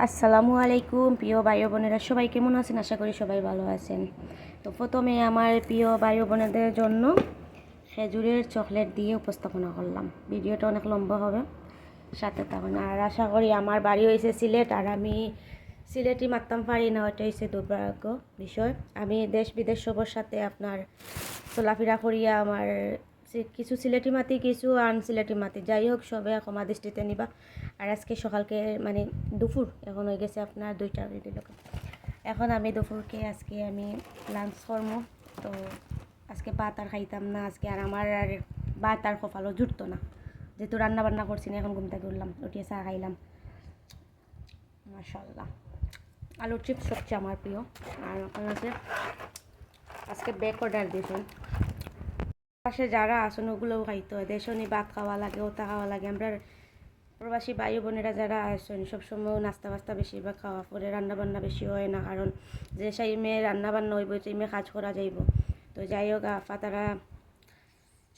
আসসালামু আলাইকুম প্রিয় ভাই বোনেরা, সবাই কেমন আছেন? আশা করি সবাই ভালো আছেন। তো প্রথমে আমার প্রিয় ভাই বোনেদের জন্য খেজুরের চকলেট দিয়ে উপস্থাপনা করলাম। ভিডিওটা অনেক লম্বা হবে, সাথে থাকুন। আর আশা করি আমার বাড়ি হয়েছে সিলেট, আর আমি সিলেটি মারতাম পারি না, ওইটা হচ্ছে দুর্ভাগ্য বিষয়। আমি দেশ বিদেশ সবার সাথে আপনার চলাফেরা করিয়া আমার কিছু সিলেটি মাতি, কিছু আন সিলেটি মাতি, যাই হোক সবে ক্ষমা দৃষ্টিতে নিবা। আর আজকে সকালকে মানে দুপুর এখন হয়ে গেছে আপনার 2টা বেজে দিল। এখন আমি দুপুরকে আজকে আমি লাঞ্চ করবো। তো আজকে ভাত আর খাইতাম না আজকে, আর আমার আর ভাত আর কপালও জুটতো না, যেহেতু রান্না বান্না করছি না। এখন ঘুম থেকে উঠলাম, উঠিয়ে চা খাইলাম। মাশাআল্লাহ, আলুর চিপস সবচেয়ে আমার প্রিয়। আর ওখানে আছে আজকে বেক অর্ডার দিয়েছেন পাশে যারা আসন ওগুলোও খাইতে হয়, দেশনি ভাত খাওয়া লাগে, ওটা খাওয়া লাগে। আমরা প্রবাসী ভাই বোনেরা যারা আসেন সবসময় নাস্তা বাস্তা বেশিরভাগ খাওয়া পরে, রান্নাবান্না বেশি হয় না, কারণ যে সেই মেয়ে রান্নাবান্না হইব সেই মেয়ে কাজ করা যাইব। তো যাই হোক আফা তারা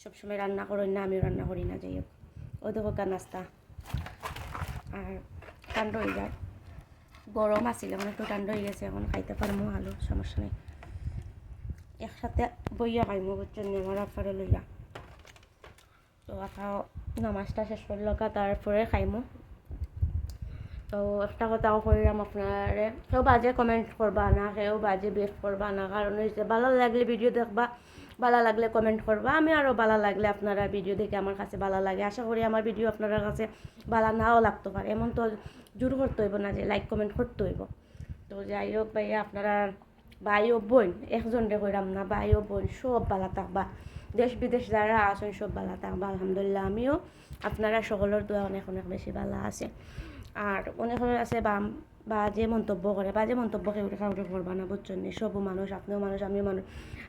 সবসময় রান্না করেন না, আমিও রান্না করি না। যাই হোক ও দেখো নাস্তা আর ঠান্ডা হয়ে যায়, গরম আসছিল এখন একটু ঠান্ডা হয়ে গেছে, এখন খাইতে পারবো আলু, সমস্যা নেই। একসাথে বইয়া খাইমো বুঝছেন আমার আফারে লইয়া। তো আফা নামাজটা শেষ করলো, তারপরে খাইমো। তো একটা কথাও কইলাম আপনারে, কেউ বাজে কমেন্ট করবা না, কেউ বাজে বিহেভ করবা না, কারণ হচ্ছে ভালো লাগলে ভিডিও দেখবা, ভালো লাগলে কমেন্ট করবা। আমি আরও ভালো লাগলে আপনারা ভিডিও দেখে আমার কাছে ভালো লাগে। আশা করি আমার ভিডিও আপনার কাছে ভালো নাও লাগতে পারে, এমন তো জোর করতে হইব না যে লাইক কমেন্ট করতে হইব। তো যাই হোক ভাইয়া, আপনারা ভাই ও বোন একজনরে কইরাম না, ভাই ও বোন সব ভালো থাকবা, দেশ বিদেশ যারা আছেন সব ভালো থাকবা। আলহামদুলিল্লাহ আমিও আপনারা সকলের দোয়া অনেক অনেক বেশি ভালো আছে। আর অনেক আছে বাজে মন্তব্য করে, বাজে মন্তব্য কাউকে করবা না বুঝছেন। সবও মানুষ, আপনিও মানুষ আমিও মানুষ।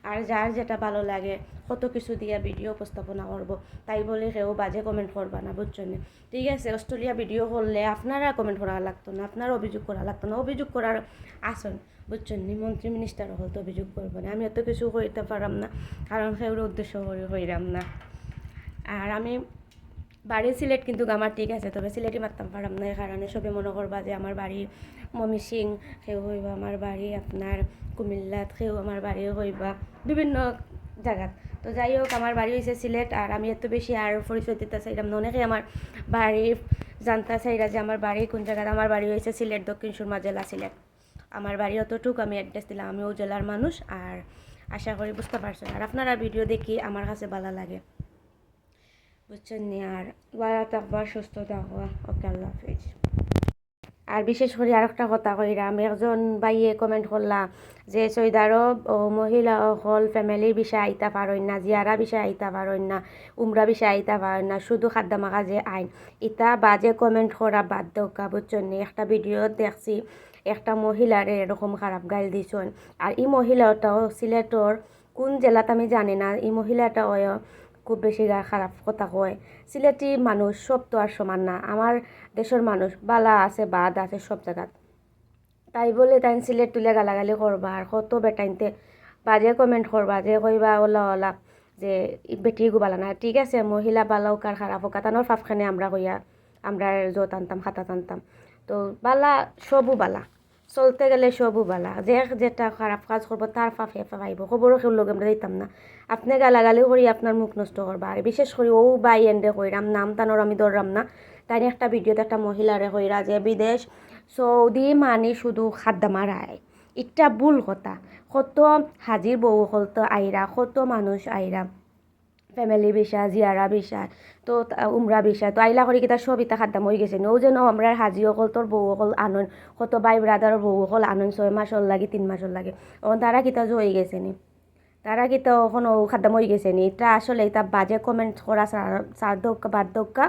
আর যার যেটা ভালো লাগে কত কিছু দিয়া ভিডিও উপস্থাপনা করব, তাই বলে কেউ বাজে কমেন্ট করবা না বুঝছেন। ঠিক আছে, অস্ট্রেলিয়া ভিডিও করলে আপনারা কমেন্ট করা লাগতো না, আপনারা অভিযোগ করা লাগতো না। অভিযোগ করার আসন বুঝছেন, মন্ত্রী মিনিস্টারও হয়তো অভিযোগ করবো না, আমি এত কিছু কইতে পারাম না, কারণ সেগুলো উদ্দেশ্য করে হইরাম না। আর আমি বাড়ি সিলেট কিন্তু আমার ঠিক আছে, তবে সিলেটই মারতাম পারাম না, এই কারণে সবে মনে করবা যে আমার বাড়ি ময়মনসিং, সেও হইবা আমার বাড়ি আপনার কুমিল্লাত, সেও আমার বাড়িও হইবা বিভিন্ন জায়গাত। তো যাই হোক আমার বাড়ি হয়েছে সিলেট, আর আমি এত বেশি আর পরিচয় দিতে চাইলাম না। অনেকেই আমার বাড়ি জানতে চাইরা যে আমার বাড়ি কোন জায়গায়। আমার বাড়ি হয়েছে সিলেট, দক্ষিণ সুরমা জেলা সিলেট। আমার বাড়ি অতটুকু আমি অ্যাড্রেস দিলাম, আমি ও জেলার মানুষ। আর আশা করি বুঝতে পারছেন, আর আপনারা ভিডিও দেখি আমার কাছে ভালো লাগে বুঝছেন নি। আর ভালো থাকবা, সুস্থ থাকবা, ওকে, আল্লাহ হাফিজ। আর বিশেষ করে আরেকটা কথা কইরাম, একজন ভাইয়ে কমেন্ট করলা যে সৌদি আরব ও মহিলা হল ফ্যামিলির বিষয় আইতা পারেন না, জিয়ারা বিষয় আইতা পারেন না, উমরা বিষয় আইতা পারেন না, শুধু খাদ্য মাখা যে আইন। ইতা বাজে কমেন্ট করা বাদ দৌকা বুঝছেন। একটা ভিডিও দেখছি, একটা মহিলারে এরকম খারাপ গাইল দিছেন। আর এই মহিলাটাও সিলেটর কোন জেলাতে আমি জানি না, এই মহিলাটাও খুব বেশি খারাপ কথা কয়। সিলেটি মানুষ সব তো আর সমান না, আমার দেশের মানুষ বালা আছে বাদ আছে সব জায়গাত, তাই বলে তাই সিলেট তুলে গালাগালি করবা আর কত বেটাইনতে বাজে কমেন্ট করবা, যে কইবা ওলা ওলা যে বেটি গুবালা না। ঠিক আছে, মহিলা বালা হোক আর খারাপ হোক, তানোর ফাফখানে আমরা কইয়া আমরা যত আনতাম খাতা টানতাম। তো বালা সবও বালা, চলতে গেলে সবও বালা, যে যেটা খারাপ কাজ করবো তার ফাফ হেফা পাইব, খবরও কেউ লোক আমরা দিতাম না। আপনি গালাগালি করি আপনার মুখ নষ্ট করবা। আর বিশেষ করে ও বাই এন্ডে কইরাম, নাম টানোর আমি ধরলাম না। তাই একটা ভিডিওতে একটা মহিলারে কইরা যে বিদেশ সৌদি মানে শুধু খাদ্য মারায়, এটা ভুল কথা। কত হাজির বউ হল তো আইরা, কত মানুষ আইরা ফ্যামিলি বিষয়, জিয়ারা বিষয়, তো উমরা বিষয়, তো আইলা করি কিতা সব ইতা খাদ্য মই গেছে। ও যেন আমরা হাজি অকল তোর বউ অকল আনন, কত বাই ব্রাদার বউ অকল আনন 6 মাসর লাগে 3 মাসর লাগে, তখন তারা কিতা জয় গেছে নি, তারা কিতা ওখানে খাদ্য মই গেছে নি। এটা আসলে এটা বাজে কমেন্ট করা সার দৌকা বাদ দৌকা।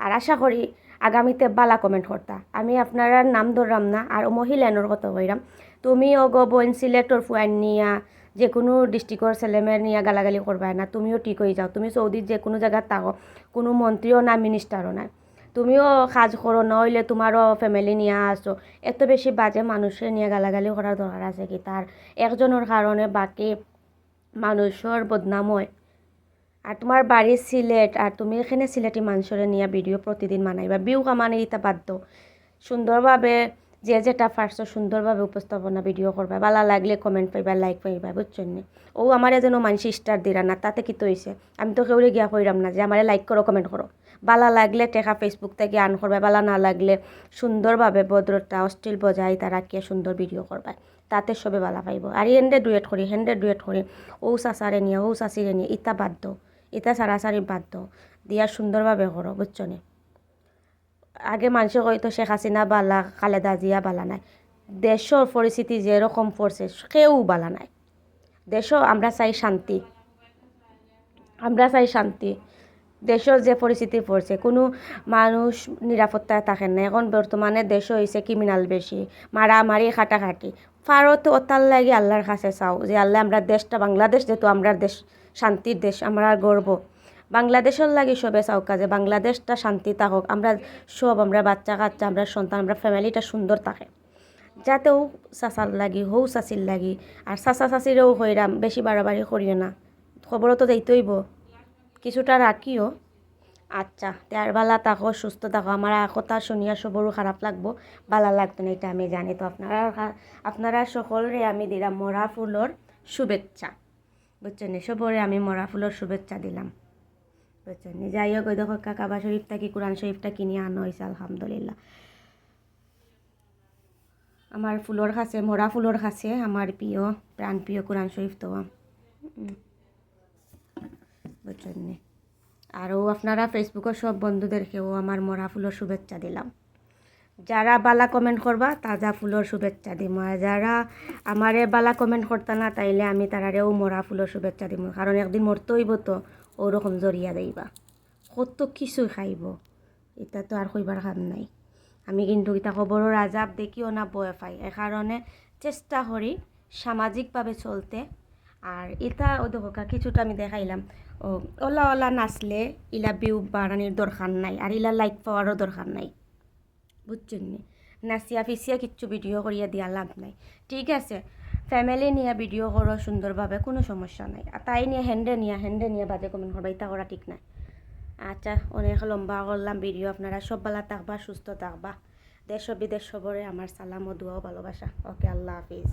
আর আশা করি আগামীতে বালা কমেন্ট করতা, আমি আপনারা নাম ধরলাম না। আর মহিলানোর কথা কইরাম, তুমি অগ বোন সিলেক্টর ফুয়াইন নিয়া যে কোনো ডিস্ট্রিক্টর ছেলেমেয়ের নিয়ে গালাগালি করবা না, তুমিও ঠিক হয়ে যাও। তুমি সৌদির যে কোনো জায়গায় থাকো, কোনো মন্ত্রীও না মিনিস্টারও না, তুমিও কাজ করো, নইলে তোমারও ফ্যামিলি নিয়ে আসো। এত বেশি বাজে মানুষের নিয়ে গালাগালি করার দরকার আছে কি? তার একজনের কারণে বাকি মানুষের বদনাম হয়। আর তোমার বাড়ি সিলেট, আর তুমি এখানে সিলেটি মানুষের নিয়ে ভিডিও প্রতিদিন বানাইবা, বিউ কামানি দিতে বাধ্য। সুন্দরভাবে যে যেটা পারছো সুন্দরভাবে উপস্থাপনা ভিডিও করবা, ভালো লাগলে কমেন্ট পাইবা, লাইক পাইবা, বুঝছেন নি? ও আমারে যেন মানুষ স্টার দিরা না, তাতে কি তো হইছে? আমি তো কেউরে গিয়া কইরাম না যে আমারে লাইক করো, কমেন্ট করো। ভালো লাগলে টেকা ফেসবুক থেকে আন করবা, ভালো না লাগলে সুন্দরভাবে ভদ্রতা অশ্লীল বজায় তারা কে সুন্দর ভিডিও করবা, তাতে সবে ভালো পাইব। আর হেন্ডে ডুয়েট করি ও চাচারে নিয়ে ও চাচিরে নিয়ে ইটা বাদ দাও, ইটা সারাসারি বাদ দাও, দিয়া সুন্দরভাবে করো, বুঝছো নি? আগে মানুষে কইতো শেখ হাসিনা বালা, খালেদা জিয়া বালা নাই। দেশের পরিস্থিতি যেরকম পড়ছে কেউ বালা নাই। দেশও আমরা চাই শান্তি, আমরা চাই শান্তি। দেশের যে পরিস্থিতি পড়ছে কোনো মানুষ নিরাপত্তায় থাকেন না। এখন বর্তমানে দেশ হয়েছে ক্রিমিনাল বেশি, মারামারি খাটাখাটি। ফারত ওতার লাগে আল্লাহর কাছে চাও যে আল্লাহ আমরা দেশটা, বাংলাদেশ যেহেতু আমরা দেশ, শান্তির দেশ, আমরা গর্ব। বাংলাদেশের লাগে সবে চাও কাজে বাংলাদেশটা শান্তি থাকুক, আমরা সব, আমরা বাচ্চা কাচ্চা, আমরা সন্তান, আমরা ফ্যামিলিটা সুন্দর থাকে। যাতেও চাচার লাগি হৌ চাচির লাগি, আর চাচা চাচিরেও হইরাম বেশি বাড়াবাড়ি করিও না, খবরও তো যাইতইব, কিছুটা রাখিও। আচ্ছা তার বালা থাকো, সুস্থ থাকো। আমার কথা শুনিয়া সবরও খারাপ লাগবো, বালা লাগতো না এটা আমি জানি। তো আপনারা সকলরে আমি দিলাম মরা ফুলর শুভেচ্ছা, বুঝছেন? সবরে আমি মরা ফুলর শুভেচ্ছা দিলাম, বুঝছেন? যাই হোক, ওই দেখো কাবা শরীফটা কি কোরআন শরীফটা কিনে আনা হয়েছে, আলহামদুলিল্লাহ। আমার ফুলর কাছে, মরা ফুলর কাছে আমার প্রিয়, প্রাণ প্রিয় কোরআন শরীফ তো, বুঝছেন? আরও আপনারা ফেসবুকের সব বন্ধুদেরকেও আমার মরা ফুলের শুভেচ্ছা দিলাম। যারা বালা কমেন্ট করবা তাজা ফুলের শুভেচ্ছা দিব, আর যারা আমারে বালা কমেন্ট করতা না তাইলে আমি তারারেও মরা ফুলের শুভেচ্ছা দিব। কারণ একদিন মরতে হইব তো, ওরকম জরিয়া দেইবা, কত কিছু খাইব, এটা তো আর কইবার কাম নাই। আমি কিন্তু এটা খবরের আজাব দেখিও না বয়ে পাই, এ কারণে চেষ্টা করি সামাজিকভাবে চলতে। আর এটা ও দেখো কিছুটা আমি দেখাইলাম, ও ওলা ওলা নাচলে ইলা ভিউ বাড়ানির দরকার নাই, আর ইলা লাইক পাওয়ারও দরকার নাই, বুঝছেন নি? নাচিয়া ফিসিয়া কিচ্ছু ভিডিও করিয়া দিয়া লাভ নাই। ঠিক আছে, ফ্যামিলি নিয়ে ভিডিও করো সুন্দরভাবে, কোনো সমস্যা নাই। আর তাই নিয়ে হ্যান্ডে নিয়ে বাজে কমেন্ট করবা, এটা করা ঠিক নাই। আচ্ছা, অনেক লম্বা করলাম ভিডিও। আপনারা সব ভালো থাকবা, সুস্থ থাকবা। দেশ ও বিদেশ সবরে আমার সালাম ও দোয়া ও ভালোবাসা। ওকে, আল্লাহ হাফিজ।